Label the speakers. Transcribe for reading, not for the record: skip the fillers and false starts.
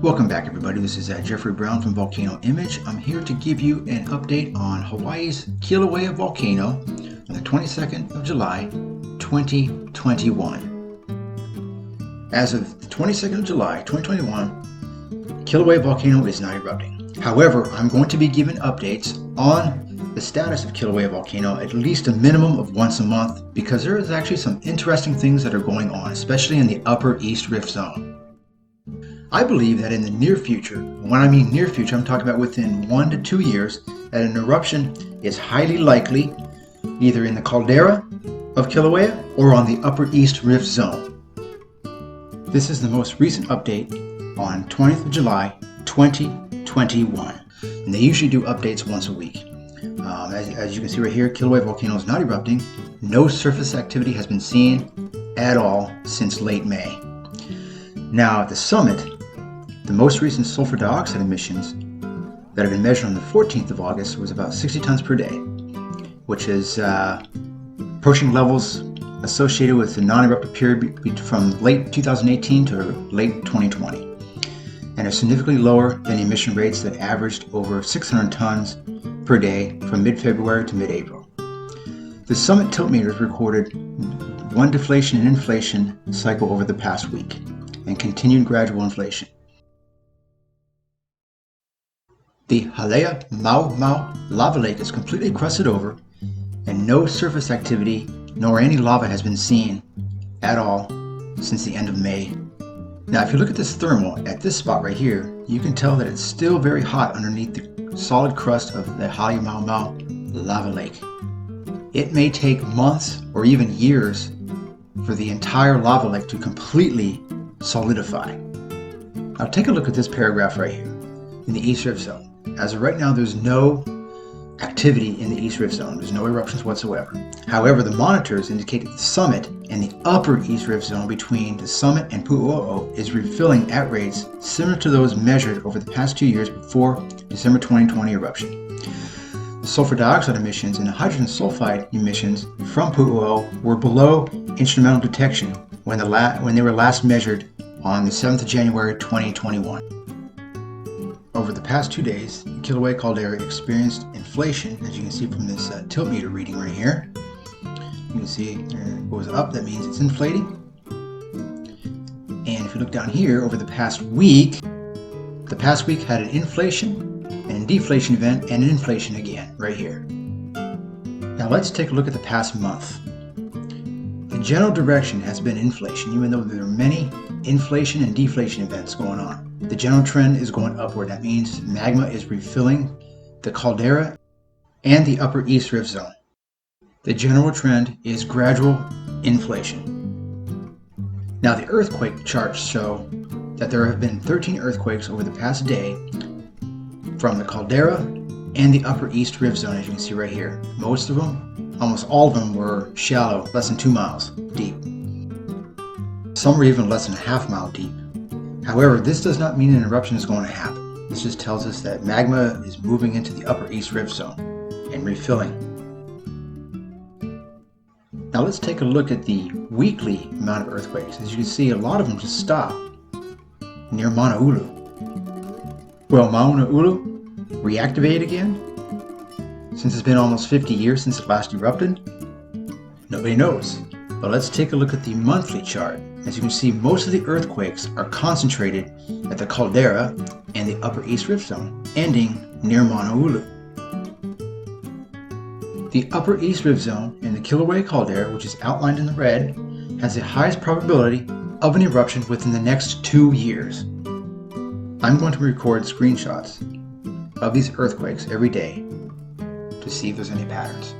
Speaker 1: Welcome back, everybody. This is Jeffrey Brown from Volcano Image. I'm here to give you an update on Hawaii's Kilauea Volcano on the 22nd of July, 2021. As of the 22nd of July, 2021, Kilauea Volcano is not erupting. However, I'm going to be giving updates on the status of Kilauea Volcano at least a minimum of once a month, because there is actually some interesting things that are going on, especially in the Upper East Rift Zone. I believe that in the near future, when I mean near future, I'm talking about within 1 to 2 years, that an eruption is highly likely either in the caldera of Kilauea or on the Upper East Rift Zone. This is the most recent update on 20th of July, 2021. And they usually do updates once a week. As you can see right here, Kilauea Volcano is not erupting. No surface activity has been seen at all since late May. Now at the summit, the most recent sulfur dioxide emissions that have been measured on the 14th of August was about 60 tons per day, which is approaching levels associated with the non-eruptive period from late 2018 to late 2020, and are significantly lower than the emission rates that averaged over 600 tons per day from mid-February to mid-April. The summit tilt meters recorded one deflation and inflation cycle over the past week, and continued gradual inflation. The Mauna Ulu lava lake is completely crusted over, and no surface activity nor any lava has been seen at all since the end of May. Now if you look at this thermal at this spot right here, you can tell that it's still very hot underneath the solid crust of the Mauna Ulu lava lake. It may take months or even years for the entire lava lake to completely solidify. Now take a look at this paragraph right here in the East Rift Zone. As of right now, there's no activity in the East Rift Zone. There's no eruptions whatsoever. However, the monitors indicate that the summit and the Upper East Rift Zone between the summit and Pu'u O'o is refilling at rates similar to those measured over the past 2 years before December 2020 eruption. The sulfur dioxide emissions and the hydrogen sulfide emissions from Pu'u O'o were below instrumental detection when they were last measured on the 7th of January 2021. Over the past 2 days, the Kilauea caldera experienced inflation, as you can see from this tilt meter reading right here. You can see it goes up, that means it's inflating. And if you look down here, over the past week had an inflation and a deflation event and an inflation again, right here. Now let's take a look at the past month. The general direction has been inflation, even though there are many inflation and deflation events going on. The general trend is going upward. That means magma is refilling the caldera and the Upper East Rift Zone. The general trend is gradual inflation. Now the earthquake charts show that there have been 13 earthquakes over the past day from the caldera and the Upper East Rift Zone, as you can see right here. Most of them, almost all of them, were shallow, less than 2 miles deep. Some were even less than a half mile deep. However, this does not mean an eruption is going to happen. This just tells us that magma is moving into the Upper East Rift Zone and refilling. Now let's take a look at the weekly amount of earthquakes. As you can see, a lot of them just stop near Mauna Ulu. Will Mauna Ulu reactivate again? Since it's been almost 50 years since it last erupted? Nobody knows. But let's take a look at the monthly chart. As you can see, most of the earthquakes are concentrated at the caldera and the Upper East Rift Zone, ending near Mauna Ulu. The Upper East Rift Zone and the Kilauea caldera, which is outlined in the red, has the highest probability of an eruption within the next 2 years. I'm going to record screenshots of these earthquakes every day to see if there's any patterns.